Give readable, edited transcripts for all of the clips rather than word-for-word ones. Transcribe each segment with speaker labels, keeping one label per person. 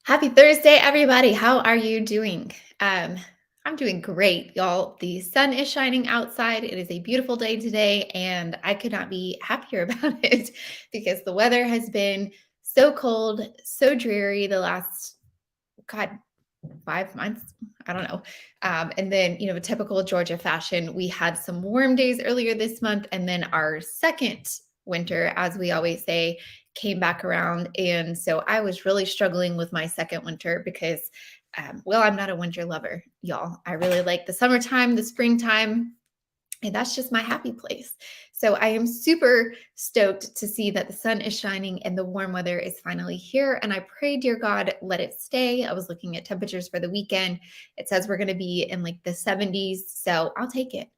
Speaker 1: Happy Thursday, everybody. How are you doing? Um, I'm doing great, y'all. The sun is shining outside. It is a beautiful day today, and I could not be happier about it because the weather has been so cold, so dreary the last, God, 5 months. I don't know. And then, a typical Georgia fashion, we had some warm days earlier this month, and then our second winter, as we always say, came back around. And so I was really struggling with my second winter because, well, I'm not a winter lover, y'all. I really like the summertime, the springtime, and that's just my happy place. So I am super stoked to see that the sun is shining and the warm weather is finally here. And I pray, dear God, let it stay. I was looking at temperatures for the weekend. It says we're going to be in like the 70s. So I'll take it.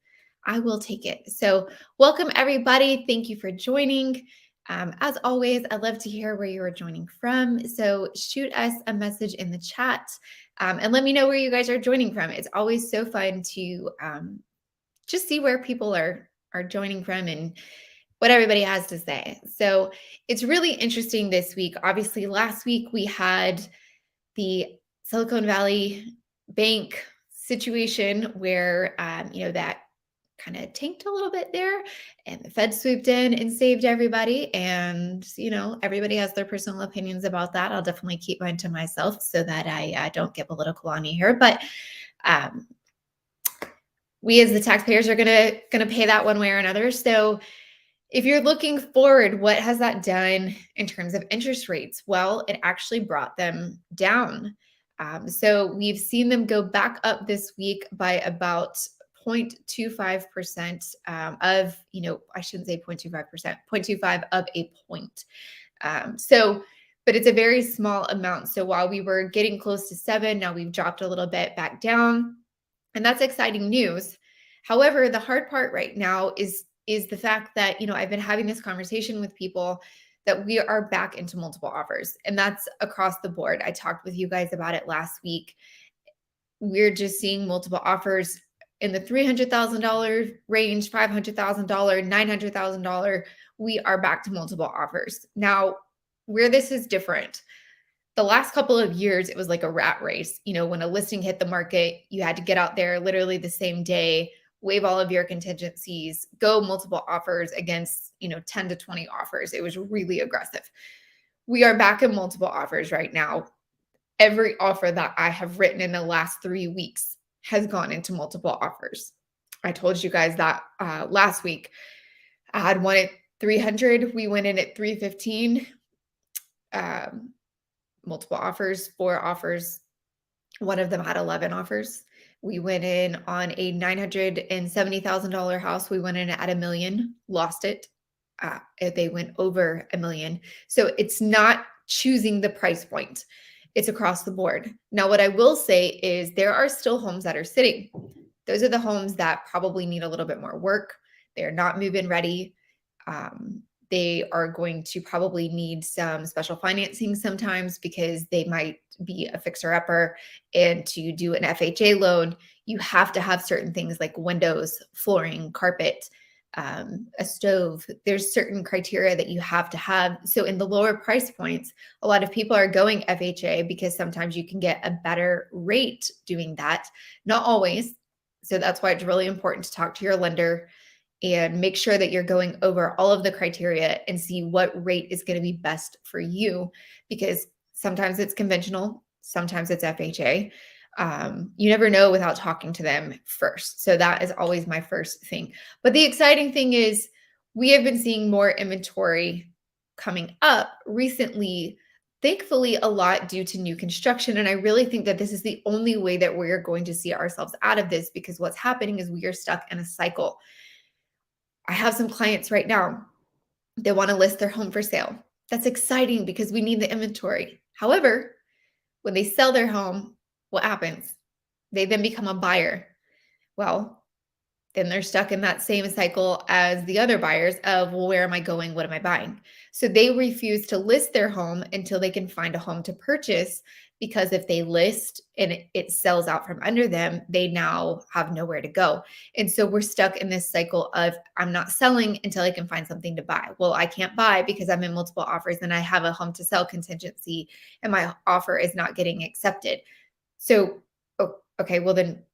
Speaker 1: I will take it. So, welcome everybody. Thank you for joining. As always, I'd love to hear where you are joining from. So, shoot us a message in the chat and let me know where you guys are joining from. It's always so fun to just see where people are joining from and what everybody has to say. So it's really interesting this week. Obviously, last week we had the Silicon Valley Bank situation where that kind of tanked a little bit there, and the Fed swooped in and saved everybody. And everybody has their personal opinions about that. I'll definitely keep mine to myself so that I don't get political on you here, but. Um, we as the taxpayers are gonna pay that one way or another. So if you're looking forward, what has that done in terms of interest rates? Well, it actually brought them down. So we've seen them go back up this week by about 0.25% I shouldn't say 0.25%, 0.25 of a point. But it's a very small amount. So while we were getting close to 7, now we've dropped a little bit back down. And that's exciting news. However, the hard part right now is the fact that, I've been having this conversation with people that we are back into multiple offers, and that's across the board. I talked with you guys about it last week. We're just seeing multiple offers in the $300,000 range, $500,000, $900,000. We are back to multiple offers. Now, where this is different, the last couple of years, it was like a rat race. When a listing hit the market, you had to get out there literally the same day, waive all of your contingencies, go multiple offers against, 10 to 20 offers. It was really aggressive. We are back in multiple offers right now. Every offer that I have written in the last 3 weeks has gone into multiple offers. I told you guys that last week. I had one at 300. We went in at 315. Um, Multiple offers, 4 offers. One of them had 11 offers. We went in on a $970,000 house. We went in at $1 million, lost it. They went over $1 million. So it's not choosing the price point. It's across the board. Now, what I will say is there are still homes that are sitting. Those are the homes that probably need a little bit more work. They're not move-in ready. Um, they are going to probably need some special financing sometimes because they might be a fixer-upper. And to do an FHA loan, you have to have certain things like windows, flooring, carpet, a stove. There's certain criteria that you have to have. So in the lower price points, a lot of people are going FHA because sometimes you can get a better rate doing that. Not always. So that's why it's really important to talk to your lender and make sure that you're going over all of the criteria and see what rate is going to be best for you, because sometimes it's conventional, sometimes it's FHA. You never know without talking to them first. So that is always my first thing. But the exciting thing is we have been seeing more inventory coming up recently, thankfully a lot due to new construction. And I really think that this is the only way that we're going to see ourselves out of this, because what's happening is we are stuck in a cycle. I have some clients right now, they want to list their home for sale. That's exciting because we need the inventory. However, when they sell their home, what happens? They then become a buyer. Well, Then they're stuck in that same cycle as the other buyers of, well, where am I going? What am I buying? So they refuse to list their home until they can find a home to purchase, because if they list and it sells out from under them, they now have nowhere to go. And so we're stuck in this cycle of, I'm not selling until I can find something to buy. Well, I can't buy because I'm in multiple offers and I have a home to sell contingency and my offer is not getting accepted. So, oh, okay, well then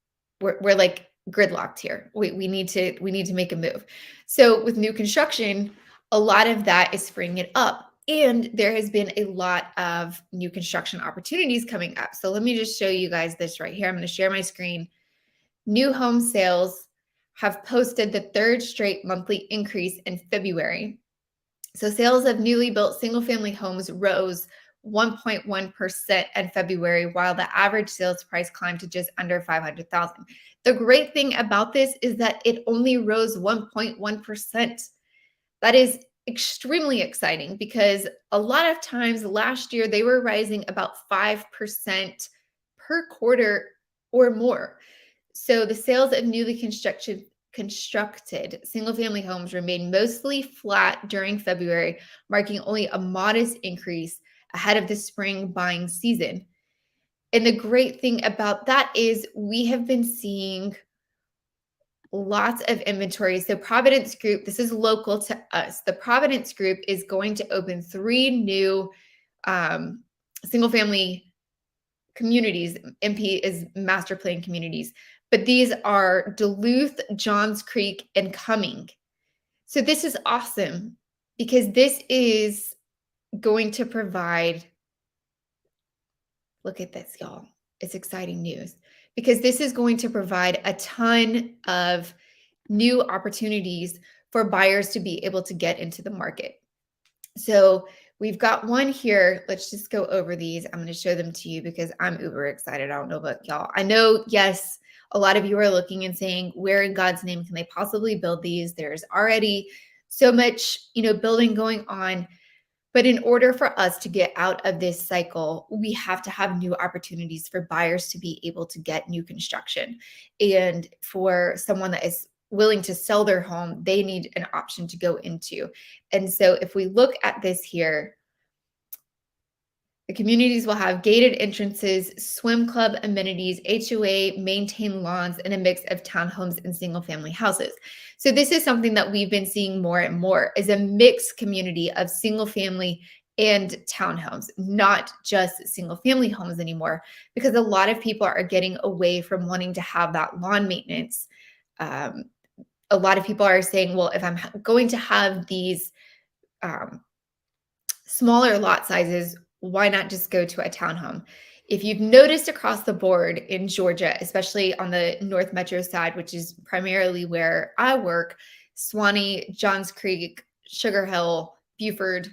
Speaker 1: we're like gridlocked here. We need to make a move. So with new construction, a lot of that is freeing it up. And there has been a lot of new construction opportunities coming up. So let me just show you guys this right here. I'm going to share my screen. New home sales have posted the third straight monthly increase in February. So sales of newly built single-family homes rose 1.1% in February, while the average sales price climbed to just under 500,000. The great thing about this is that it only rose 1.1%. That is extremely exciting, because a lot of times last year they were rising about 5% per quarter or more. So the sales of newly constructed single-family homes remained mostly flat during February, marking only a modest increase ahead of the spring buying season. And the great thing about that is we have been seeing lots of inventory. So Providence Group, this is local to us. The Providence Group is going to open 3 new single-family communities. MP is master plan communities, but these are Duluth, Johns Creek, and Cumming. So this is awesome, because this is going to provide, look at this, y'all. It's exciting news, because this is going to provide a ton of new opportunities for buyers to be able to get into the market. So we've got one here. Let's just go over these. I'm going to show them to you because I'm uber excited. I don't know about y'all. I know, yes, a lot of you are looking and saying, where in God's name can they possibly build these? There's already so much, building going on. But in order for us to get out of this cycle, we have to have new opportunities for buyers to be able to get new construction. And for someone that is willing to sell their home, they need an option to go into. And so if we look at this here, the communities will have gated entrances, swim club amenities, HOA, maintained lawns, and a mix of townhomes and single-family houses. So this is something that we've been seeing more and more, is a mixed community of single-family and townhomes, not just single-family homes anymore, because a lot of people are getting away from wanting to have that lawn maintenance. A lot of people are saying, well, if I'm going to have these smaller lot sizes, why not just go to a townhome? If you've noticed across the board in Georgia, especially on the North Metro side, which is primarily where I work, Suwanee, Johns Creek, Sugar Hill, Buford,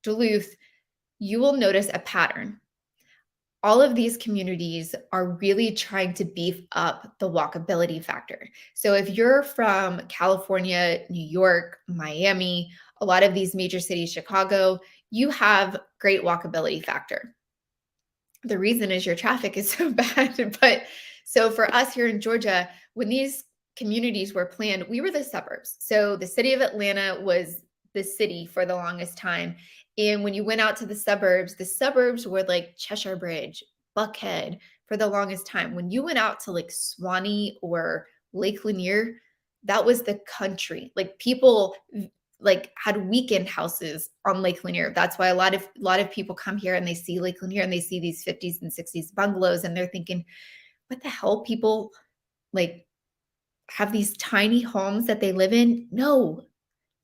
Speaker 1: Duluth, you will notice a pattern. All of these communities are really trying to beef up the walkability factor. So if you're from California, New York, Miami, a lot of these major cities, Chicago, you have great walkability factor. The reason is your traffic is so bad. But so for us here in Georgia, when these communities were planned, we were the suburbs. So the city of Atlanta was the city for the longest time. And when you went out to the suburbs were like Cheshire Bridge, Buckhead for the longest time. When you went out to like Suwanee or Lake Lanier, that was the country. Like people like had weekend houses on Lake Lanier. That's why a lot of people come here and they see Lake Lanier and they see these 50s and 60s bungalows and they're thinking, what the hell? People like have these tiny homes that they live in? No,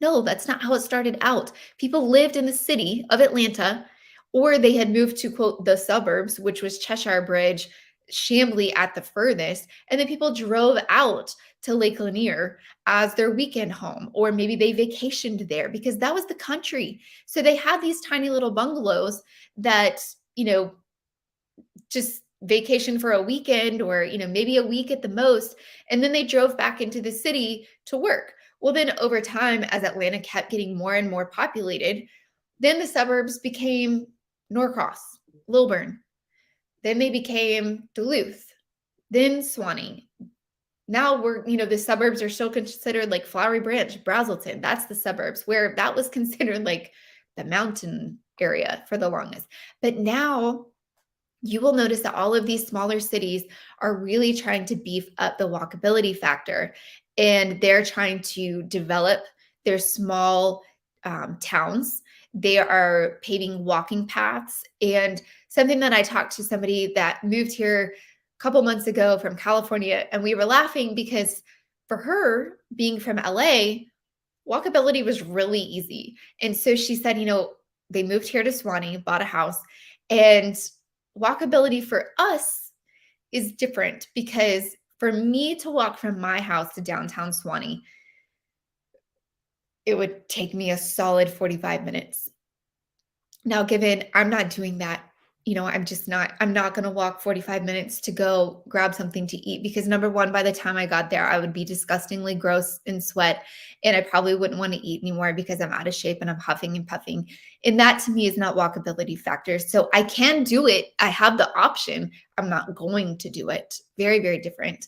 Speaker 1: that's not how it started out. People lived in the city of Atlanta, or they had moved to, quote, the suburbs, which was Cheshire Bridge, Chamblee at the furthest. And then people drove out to Lake Lanier as their weekend home, or maybe they vacationed there because that was the country. So they had these tiny little bungalows that, just vacation for a weekend or, maybe a week at the most. And then they drove back into the city to work. Well, then over time, as Atlanta kept getting more and more populated, then the suburbs became Norcross, Lilburn. Then they became Duluth, then Suwanee, Now the suburbs are still considered like Flowery Branch, Brazelton. That's the suburbs where that was considered like the mountain area for the longest. But now you will notice that all of these smaller cities are really trying to beef up the walkability factor, and they're trying to develop their small towns. They are paving walking paths. And something that I talked to somebody that moved here a couple months ago from California, and we were laughing because for her, being from LA, walkability was really easy. And so she said, they moved here to Swanee, bought a house, and walkability for us is different because for me to walk from my house to downtown Swanee, it would take me a solid 45 minutes. Now, given I'm not doing that, I'm not going to walk 45 minutes to go grab something to eat because number one, by the time I got there, I would be disgustingly gross and sweat. And I probably wouldn't want to eat anymore because I'm out of shape and I'm huffing and puffing. And that to me is not walkability factors. So I can do it. I have the option. I'm not going to do it. Very, very different.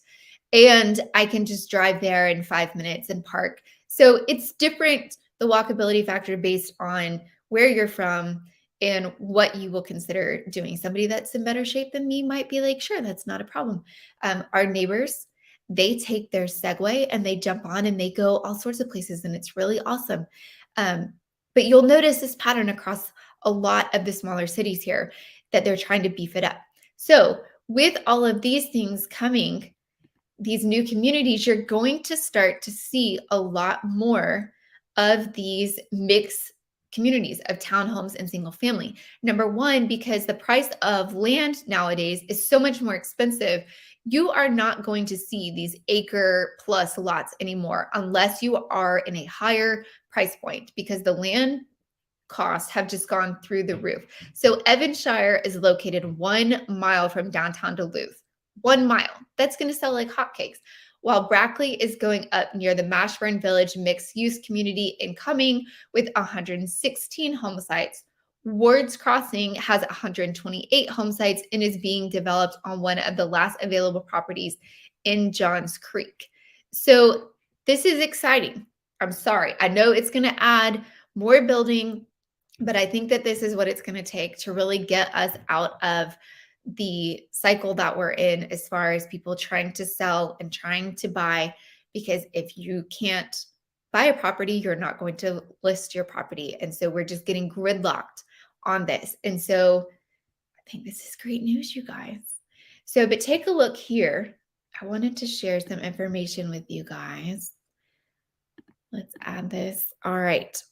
Speaker 1: And I can just drive there in 5 minutes and park. So it's different, the walkability factor based on where you're from and what you will consider doing. Somebody that's in better shape than me might be like, sure, that's not a problem. Our neighbors, they take their Segway and they jump on and they go all sorts of places, and it's really awesome. But you'll notice this pattern across a lot of the smaller cities here that they're trying to beef it up. So with all of these things coming, these new communities, you're going to start to see a lot more of these mixed communities of townhomes and single family. Number one, because the price of land nowadays is so much more expensive, you are not going to see these acre plus lots anymore unless you are in a higher price point because the land costs have just gone through the roof. So Evanshire is located 1 mile from downtown Duluth. 1 mile. That's going to sell like hotcakes. While Brackley is going up near the Mashburn Village mixed-use community in Cumming with 116 home sites. Wards Crossing has 128 home sites and is being developed on one of the last available properties in Johns Creek. So this is exciting. I'm sorry. I know it's going to add more building, but I think that this is what it's going to take to really get us out of the cycle that we're in as far as people trying to sell and trying to buy. Because if you can't buy a property, you're not going to list your property. And so we're just getting gridlocked on this. And so I think this is great news, you guys. So, but take a look here. I wanted to share some information with you guys. Let's add this. All right.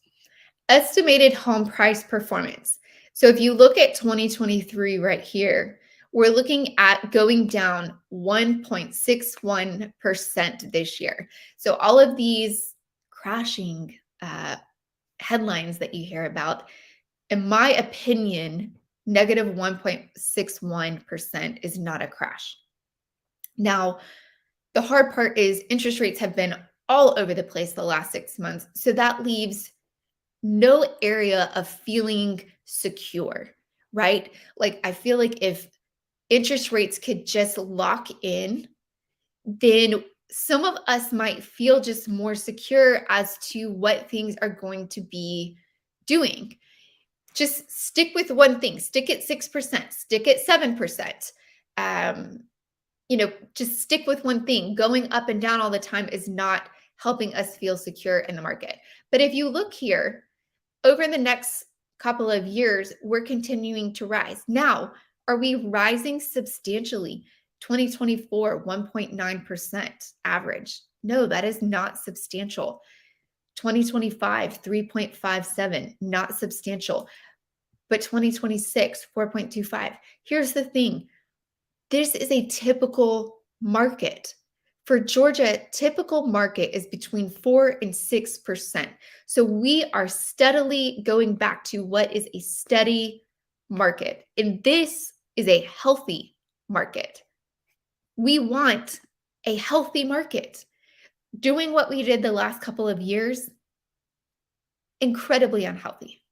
Speaker 1: Estimated home price performance. So if you look at 2023 right here, we're looking at going down 1.61% this year. So all of these crashing headlines that you hear about, in my opinion, negative 1.61% is not a crash. Now, the hard part is interest rates have been all over the place the last 6 months. So that leaves no area of feeling secure, right? Like I feel like if interest rates could just lock in, then some of us might feel just more secure as to what things are going to be doing. Just stick with one thing, stick at 6%, stick at 7%. Just stick with one thing. Going up and down all the time is not helping us feel secure in the market. But if you look here, over the next couple of years, we're continuing to rise. Now, are we rising substantially? 2024, 1.9% average. No, that is not substantial. 2025, 3.57, not substantial. But 2026, 4.25. Here's the thing. This is a typical market. For Georgia, typical market is between 4 and 6%. So we are steadily going back to what is a steady market. And this is a healthy market. We want a healthy market. Doing what we did the last couple of years, incredibly unhealthy.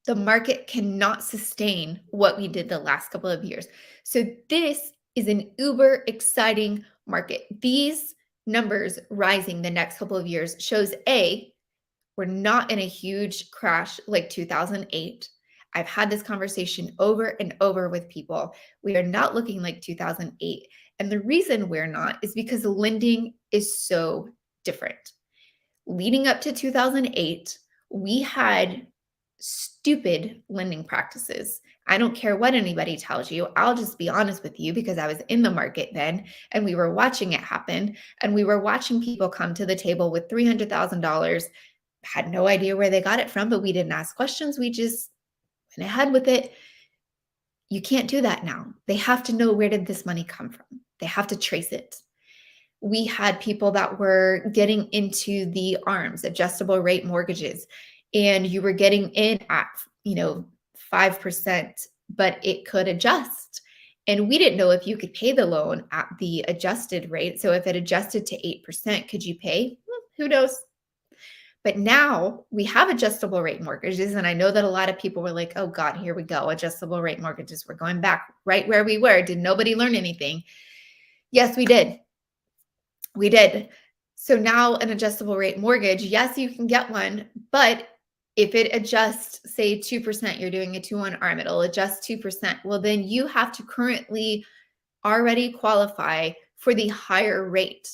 Speaker 1: The market cannot sustain what we did the last couple of years. So this is an uber exciting market. These numbers rising the next couple of years shows we're not in a huge crash like 2008. I've had this conversation over and over with people. We are not looking like 2008. And the reason we're not is because lending is so different. Leading up to 2008, we had stupid lending practices. I don't care what anybody tells you. I'll just be honest with you because I was in the market then and we were watching it happen. And we were watching people come to the table with $300,000, had no idea where they got it from, but we didn't ask questions. We just went ahead with it. You can't do that now. They have to know, where did this money come from? They have to trace it. We had people that were getting into the ARMs, adjustable rate mortgages, and you were getting in at, 5%, but it could adjust. And we didn't know if you could pay the loan at the adjusted rate. So if it adjusted to 8%, could you pay? Who knows? But now we have adjustable rate mortgages. And I know that a lot of people were like, oh God, here we go. Adjustable rate mortgages. We're going back right where we were. Did nobody learn anything? Yes, we did. We did. So now an adjustable rate mortgage, yes, you can get one, but if it adjusts, say 2%, you're doing a 2-1 ARM, it'll adjust 2%. Well, then you have to currently already qualify for the higher rate.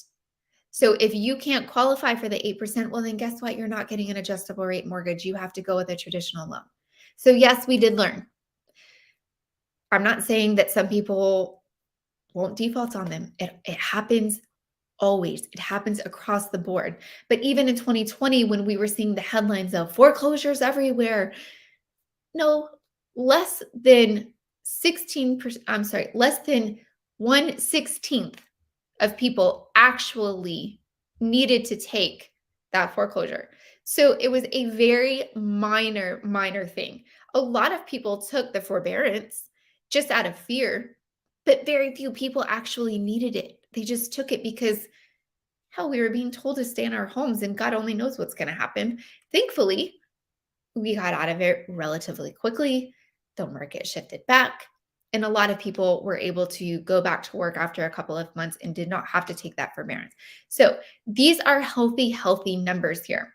Speaker 1: So if you can't qualify for the 8%, well, then guess what? You're not getting an adjustable rate mortgage. You have to go with a traditional loan. So yes, we did learn. I'm not saying that some people won't default on them. It happens always. It happens across the board. But even in 2020, when we were seeing the headlines of foreclosures everywhere, no, less than 16%, I'm sorry, less than 1/16 of people actually needed to take that foreclosure. So it was a very minor thing. A lot of people took the forbearance just out of fear, but very few people actually needed it. They just took it because, hell, we were being told to stay in our homes and God only knows what's going to happen. Thankfully, we got out of it relatively quickly. The market shifted back. And a lot of people were able to go back to work after a couple of months and did not have to take that forbearance. So these are healthy numbers here.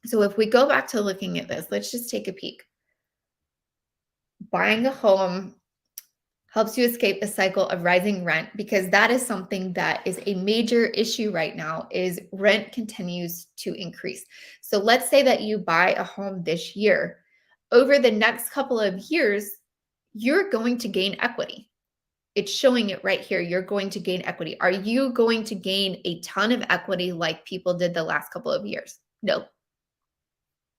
Speaker 1: So if we go back to looking at this, let's just take a peek. Buying a home helps you escape the cycle of rising rent, because that is something that is a major issue right now, is rent continues to increase. So let's say that you buy a home this year. Over the next couple of years, you're going to gain equity. It's showing it right here. You're going to gain equity. Are you going to gain a ton of equity like people did the last couple of years? No,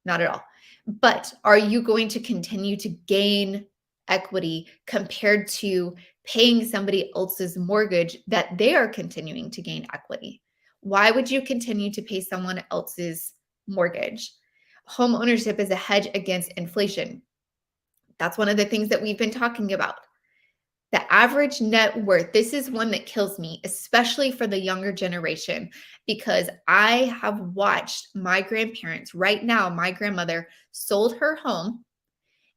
Speaker 1: not at all. But are you going to continue to gain equity compared to paying somebody else's mortgage that they are continuing to gain equity? Why would you continue to pay someone else's mortgage? Home ownership is a hedge against inflation. That's one of the things that we've been talking about. The average net worth, this is one that kills me, especially for the younger generation, because I have watched my grandparents, right now, my grandmother sold her home,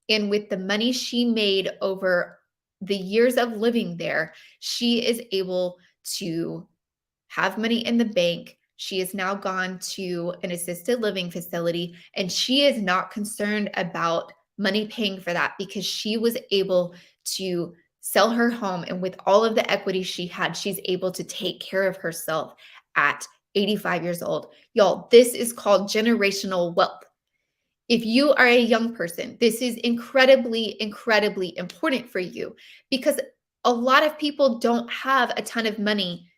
Speaker 1: and with the money she made over the years of living there, she is able to have money in the bank. She has now gone to an assisted living facility, and she is not concerned about money paying for that because she was able to sell her home. And with all of the equity she had, she's able to take care of herself at 85 years old. Y'all, this is called generational wealth. If you are a young person, this is incredibly important for you, because a lot of people don't have a ton of money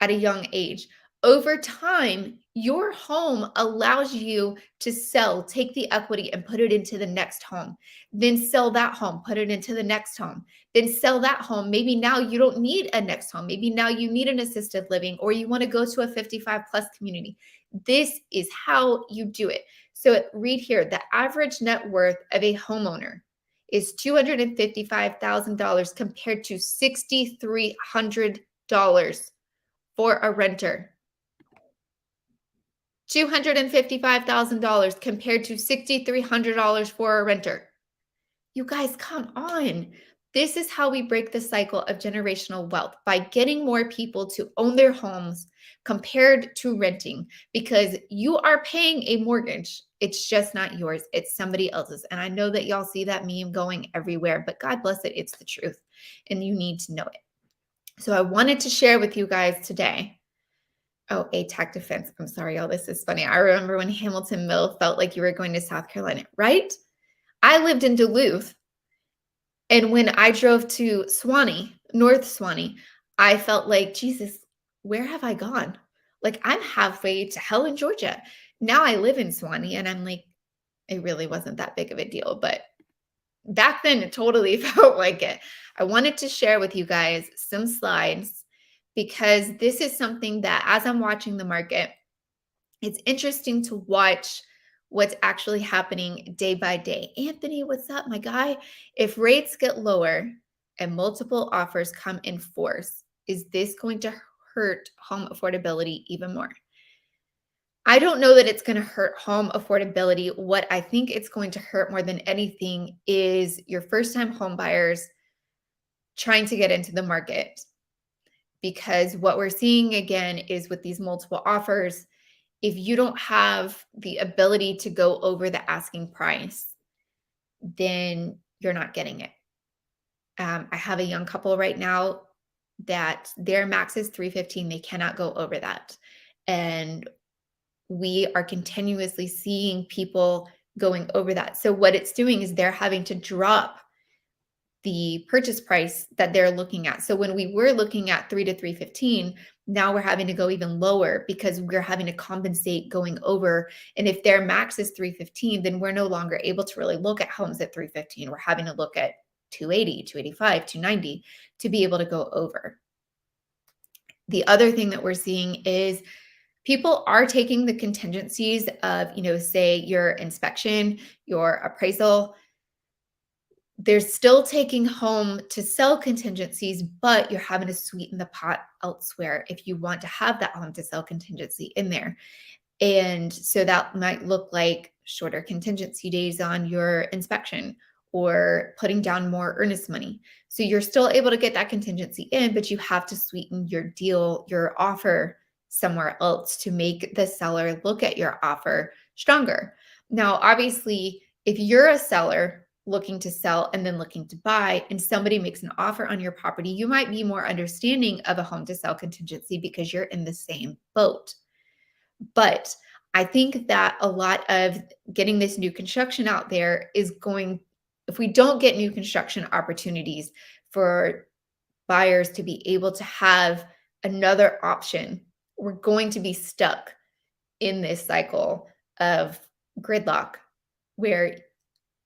Speaker 1: at a young age. Over time, your home allows you to sell, take the equity and put it into the next home, then sell that home, put it into the next home, then sell that home. Maybe now you don't need a next home. Maybe now you need an assisted living, or you want to go to a 55 plus community. This is how you do it. So read here, the average net worth of a homeowner is $255,000 compared to $6,300 for a renter. $255,000 compared to $6,300 for a renter. You guys, come on. This is how we break the cycle of generational wealth, by getting more people to own their homes compared to renting, because you are paying a mortgage. It's just not yours, it's somebody else's. And I know that y'all see that meme going everywhere, but God bless it, it's the truth. And you need to know it. So I wanted to share with you guys today. Oh, ATAC defense. I'm sorry, y'all. This is funny. I remember when Hamilton Mill felt like you were going to South Carolina, right? I lived in Duluth. And when I drove to Swanee, North Swanee, I felt like, Jesus, where have I gone? Like, I'm halfway to Helen, Georgia. Now I live in Swanee, and I'm like, it really wasn't that big of a deal. But back then, it totally felt like it. I wanted to share with you guys some slides, because this is something that, as I'm watching the market, it's interesting to watch what's actually happening day by day. Anthony, what's up, my guy? If rates get lower and multiple offers come in force, is this going to hurt home affordability even more? I don't know that it's going to hurt home affordability. What I think it's going to hurt more than anything is your first-time home buyers trying to get into the market. Because what we're seeing again is, with these multiple offers, if you don't have the ability to go over the asking price, then you're not getting it. I have a young couple right now that their max is 315. They cannot go over that. And we are continuously seeing people going over that. So what it's doing is they're having to drop the purchase price that they're looking at. So when we were looking at 3 to 315, now we're having to go even lower, because we're having to compensate going over. And if their max is 315, then we're no longer able to really look at homes at 315. We're having to look at 280, 285, 290 to be able to go over. The other thing that we're seeing is people are taking the contingencies of, say your inspection, your appraisal. They're still taking home to sell contingencies, but you're having to sweeten the pot elsewhere if you want to have that home to sell contingency in there. And so that might look like shorter contingency days on your inspection, or putting down more earnest money. So you're still able to get that contingency in, but you have to sweeten your deal, your offer somewhere else, to make the seller look at your offer stronger. Now, obviously, if you're a seller looking to sell and then looking to buy, and somebody makes an offer on your property, you might be more understanding of a home to sell contingency because you're in the same boat. But I think that a lot of getting this new construction out there is going, if we don't get new construction opportunities for buyers to be able to have another option, we're going to be stuck in this cycle of gridlock, where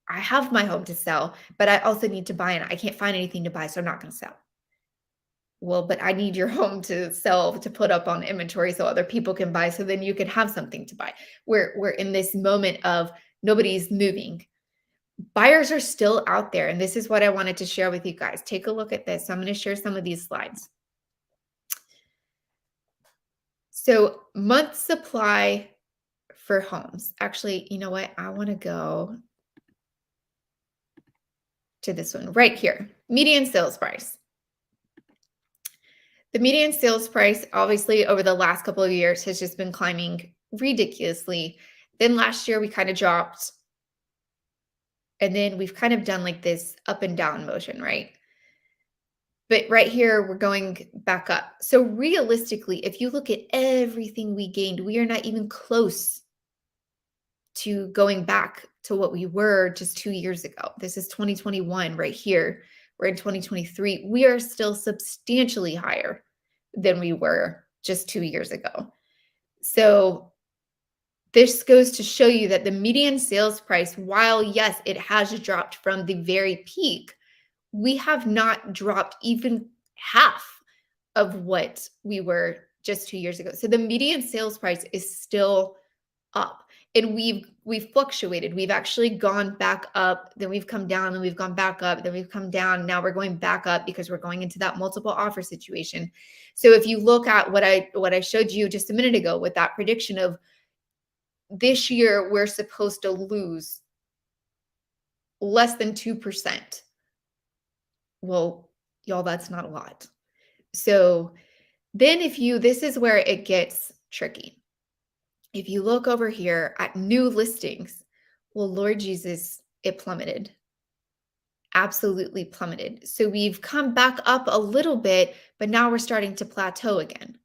Speaker 1: I have my home to sell, but I also need to buy, and I can't find anything to buy, so I'm not going to sell. Well, but I need your home to sell, to put up on inventory so other people can buy, so then you can have something to buy. We're in this moment of nobody's moving. Buyers are still out there, and this is what I wanted to share with you guys. Take a look at this. So I'm going to share some of these slides. So month supply for homes. Actually, you know what? I want to go to this one right here. Median sales price. The median sales price, obviously, over the last couple of years has just been climbing ridiculously. Then last year we kind of dropped. And then we've kind of done like this up and down motion, right? But right here, we're going back up. So realistically, if you look at everything we gained, we are not even close to going back to what we were just 2 years ago. This is 2021 right here. We're in 2023. We are still substantially higher than we were just 2 years ago. So this goes to show you that the median sales price, while yes, it has dropped from the very peak, we have not dropped even half of what we were just 2 years ago. So the median sales price is still up. And we've fluctuated. We've actually gone back up, then we've come down, then we've gone back up, then we've come down. Now we're going back up because we're going into that multiple offer situation. So if you look at what I showed you just a minute ago with that prediction of this year, we're supposed to lose less than 2%. Well, y'all, that's not a lot. So then this is where it gets tricky. If you look over here at new listings, well, Lord Jesus, it plummeted. Absolutely plummeted. So we've come back up a little bit, but now we're starting to plateau again.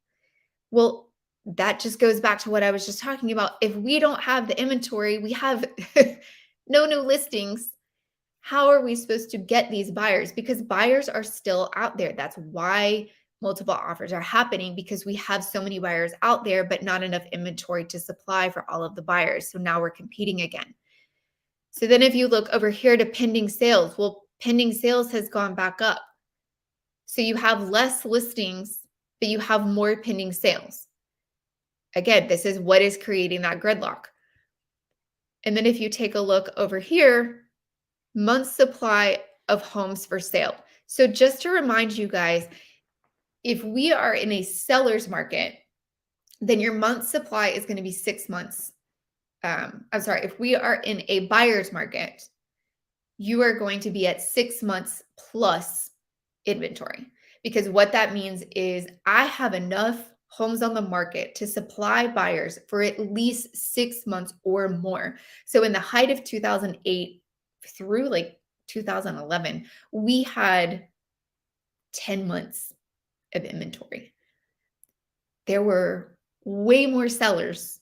Speaker 1: Well, that just goes back to what I was just talking about. If we don't have the inventory, we have no new listings. How are we supposed to get these buyers? Because buyers are still out there. That's why multiple offers are happening, because we have so many buyers out there, but not enough inventory to supply for all of the buyers. So now we're competing again. So then if you look over here to pending sales, well, pending sales has gone back up. So you have less listings, but you have more pending sales. Again, this is what is creating that gridlock. And then if you take a look over here, month supply of homes for sale. So just to remind you guys, if we are in a seller's market, then your month supply is going to be 6 months. I'm sorry, if we are in a buyer's market, you are going to be at 6 months plus inventory. Because what that means is I have enough homes on the market to supply buyers for at least 6 months or more. So in the height of 2008 through like 2011, we had 10 months of inventory. There were way more sellers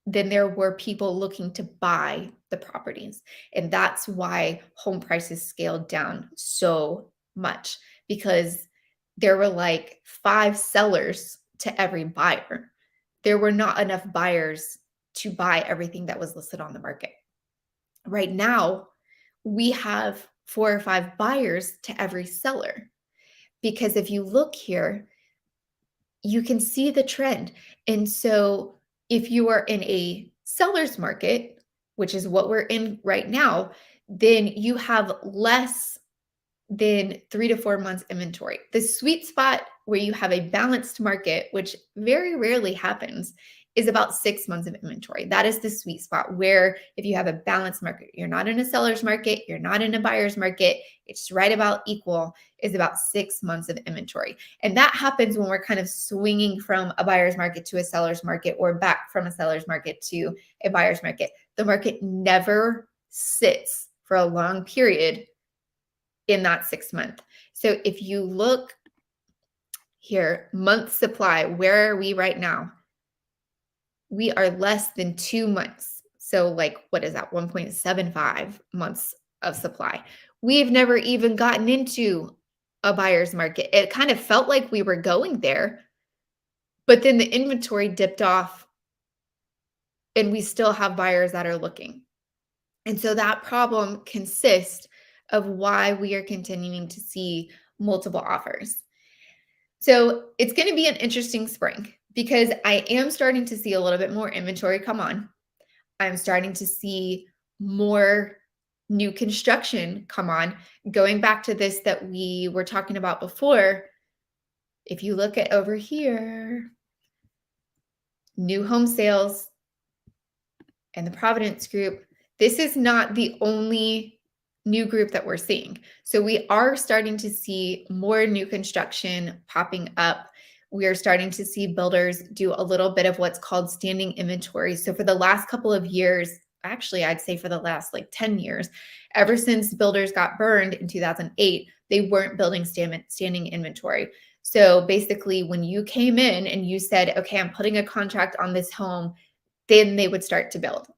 Speaker 1: than there were people looking to buy the properties. And that's why home prices scaled down so much, because there were like 5 sellers to every buyer. There were not enough buyers to buy everything that was listed on the market. Right now, we have 4 or 5 buyers to every seller. Because if you look here, you can see the trend. And so if you are in a seller's market, which is what we're in right now, then you have less than 3 to 4 months inventory. The sweet spot where you have a balanced market, which very rarely happens, is about 6 months of inventory. That is the sweet spot where if you have a balanced market, you're not in a seller's market, you're not in a buyer's market, it's right about equal, is about 6 months of inventory. And that happens when we're kind of swinging from a buyer's market to a seller's market, or back from a seller's market to a buyer's market. The market never sits for a long period in that 6 month. So if you look here, month supply, where are we right now? We are less than 2 months. So like, what is that? 1.75 months of supply. We've never even gotten into a buyer's market. It kind of felt like we were going there, but then the inventory dipped off and we still have buyers that are looking. And so that problem consists of why we are continuing to see multiple offers. So it's going to be an interesting spring, because I am starting to see a little bit more inventory come on. I'm starting to see more new construction come on. Going back to this that we were talking about before, if you look at over here, new home sales and the Providence Group, this is not the only new group that we're seeing. So we are starting to see more new construction popping up. We are starting to see builders do a little bit of what's called standing inventory. So for the last couple of years, actually, I'd say for the last like 10 years, ever since builders got burned in 2008, they weren't building standing inventory. So basically, when you came in and you said, okay, I'm putting a contract on this home, then they would start to build.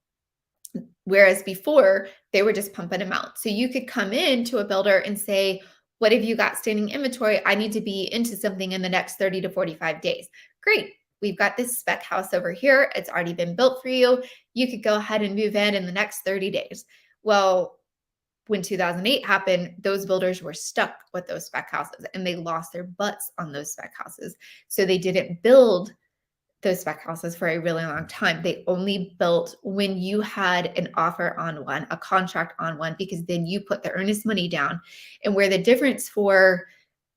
Speaker 1: Whereas before, they were just pumping them out. So you could come in to a builder and say, what have you got standing inventory? I need to be into something in the next 30 to 45 days. Great. We've got this spec house over here. It's already been built for you. You could go ahead and move in the next 30 days. Well, when 2008 happened, those builders were stuck with those spec houses and they lost their butts on those spec houses. So they didn't build those spec houses for a really long time. They only built when you had an offer on one, a contract on one, because then you put the earnest money down. And where the difference for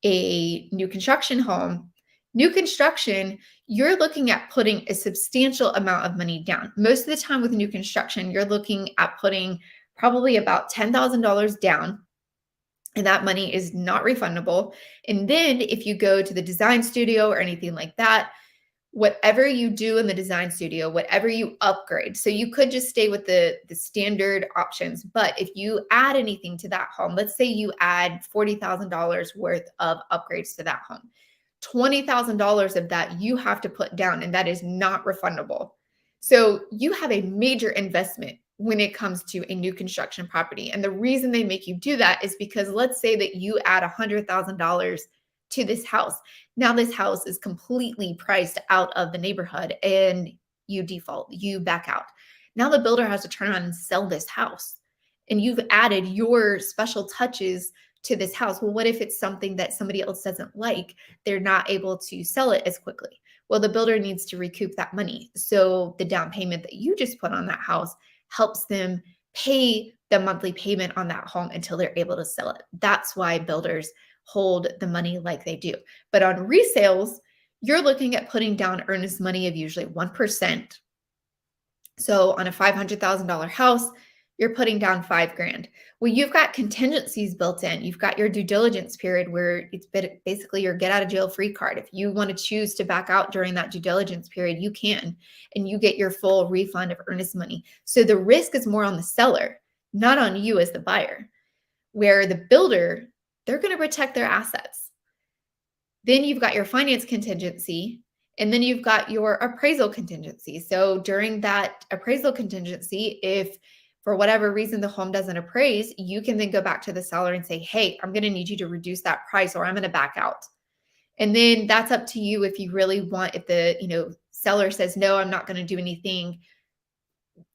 Speaker 1: a new construction home, new construction, you're looking at putting a substantial amount of money down. Most of the time with new construction, you're looking at putting probably about $10,000 down. and that money is not refundable. And then if you go to the design studio or anything like that, whatever you do in the design studio, whatever you upgrade, so you could just stay with the standard options, but if you add anything to that home, let's say you add $40,000 worth of upgrades to that home, $20,000 of that you have to put down, and that is not refundable. So you have a major investment when it comes to a new construction property. And the reason they make you do that is because let's say that you add $100,000 to this house. Now this house is completely priced out of the neighborhood and you default, you back out. Now the builder has to turn around and sell this house. And you've added your special touches to this house. Well, what if it's something that somebody else doesn't like? They're not able to sell it as quickly. Well, the builder needs to recoup that money. So the down payment that you just put on that house helps them pay the monthly payment on that home until they're able to sell it. That's why builders hold the money like they do. But on resales, you're looking at putting down earnest money of usually 1%. So on a $500,000 house, you're putting down $5,000. Well, you've got contingencies built in. You've got your due diligence period where it's basically your get out of jail free card. If you want to choose to back out during that due diligence period, you can, and you get your full refund of earnest money. So the risk is more on the seller, not on you as the buyer, where the builder, they're going to protect their assets. Then you've got your finance contingency, and then you've got your appraisal contingency. So during that appraisal contingency, if for whatever reason the home doesn't appraise, you can then go back to the seller and say, hey, I'm going to need you to reduce that price or I'm going to back out. And then that's up to you if you really want, if the seller says, no, I'm not going to do anything,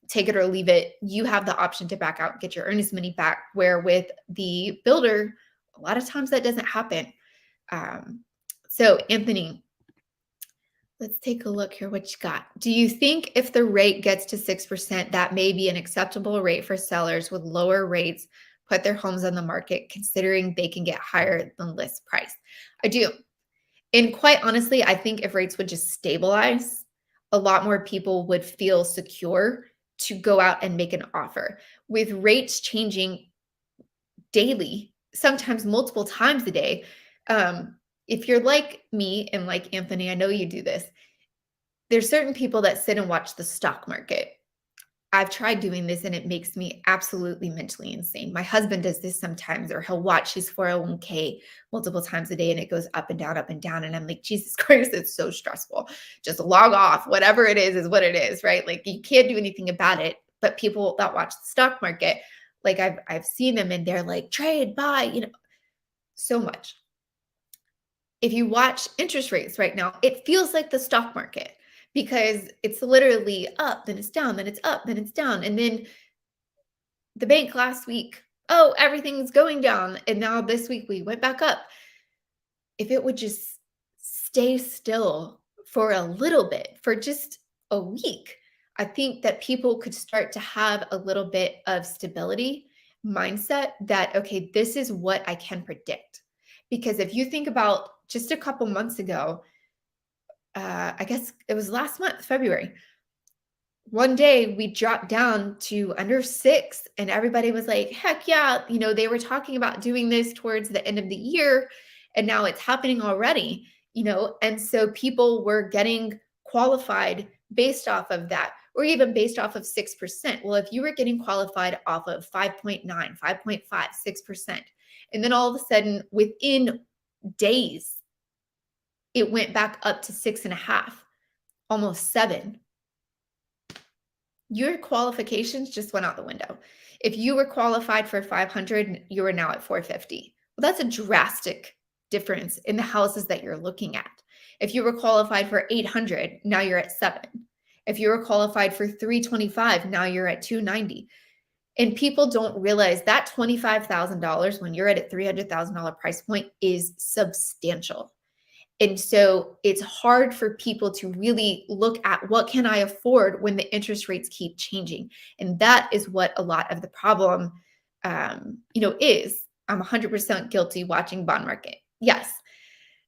Speaker 1: take it or leave it, you have the option to back out, get your earnest money back, where with the builder, a lot of times that doesn't happen. So Anthony, let's take a look here. What you got? Do you think if the rate gets to 6%, that may be an acceptable rate for sellers with lower rates put their homes on the market, considering they can get higher than list price? I do. And quite honestly, I think if rates would just stabilize, a lot more people would feel secure to go out and make an offer. With rates changing daily, sometimes multiple times a day, if you're like me and like Anthony, I know you do this. There's certain people that sit and watch the stock market. I've tried doing this and it makes me absolutely mentally insane. My husband does this sometimes, or he'll watch his 401k multiple times a day and it goes up and down, up and down. And I'm like, Jesus Christ, it's so stressful. Just log off. Whatever it is what it is, right? Like you can't do anything about it. But people that watch the stock market, like I've seen them and they're like, trade, buy, so much. If you watch interest rates right now, it feels like the stock market because it's literally up, then it's down, then it's up, then it's down. And then the bank last week, oh, everything's going down. And now this week we went back up. If it would just stay still for a little bit, for just a week, I think that people could start to have a little bit of stability mindset that, okay, this is what I can predict. Because if you think about just a couple months ago, I guess it was last month, February, one day we dropped down to under 6 and everybody was like, heck yeah, they were talking about doing this towards the end of the year and now it's happening already, and so people were getting qualified based off of that, or even based off of 6%. Well, if you were getting qualified off of 5.9, 5.5, 6%, and then all of a sudden within days, it went back up to 6.5, almost 7. Your qualifications just went out the window. If you were qualified for 500, you are now at 450. Well, that's a drastic difference in the houses that you're looking at. If you were qualified for 800, now you're at 7. If you were qualified for 325, now you're at 290. And people don't realize that $25,000 when you're at a $300,000 price point is substantial. And so it's hard for people to really look at what can I afford when the interest rates keep changing. And that is what a lot of the problem, is. I'm 100% guilty watching bond market. Yes.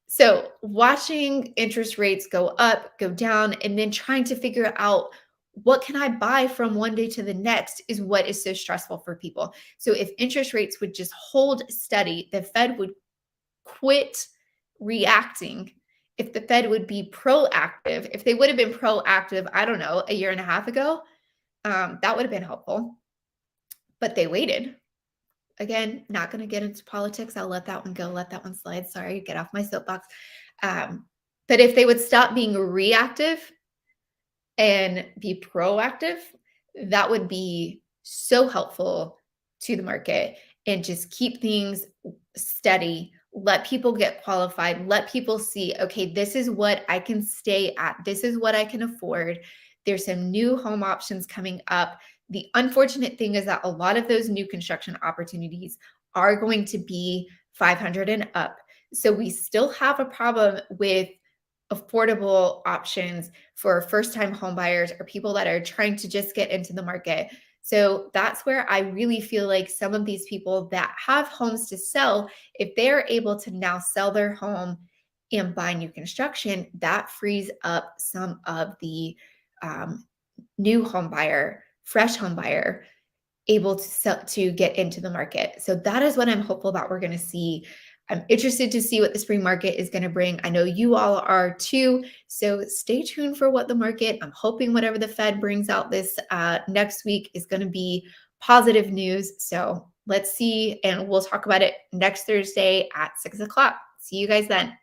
Speaker 1: So watching interest rates go up, go down, and then trying to figure out what can I buy from one day to the next is what is so stressful for people. So if interest rates would just hold steady, the Fed would quit reacting. If the Fed would be proactive, if they would have been proactive, I don't know, a year and a half ago, that would have been helpful. But they waited. Again, not going to get into politics. I'll let that one go. Let that one slide. Sorry, get off my soapbox. But if they would stop being reactive and be proactive, that would be so helpful to the market and just keep things steady. Let people get qualified. Let people see, okay, this is what I can stay at. This is what I can afford. There's some new home options coming up. The unfortunate thing is that a lot of those new construction opportunities are going to be 500 and up. So we still have a problem with affordable options for first-time homebuyers or people that are trying to just get into the market. So that's where I really feel like some of these people that have homes to sell, if they're able to now sell their home and buy new construction, that frees up some of the new home buyer, fresh home buyer able to sell, to get into the market. So that is what I'm hopeful that we're going to see. I'm interested to see what the spring market is going to bring. I know you all are too. So stay tuned for what the market, I'm hoping whatever the Fed brings out this next week is going to be positive news. So let's see. And we'll talk about it next Thursday at 6 o'clock. See you guys then.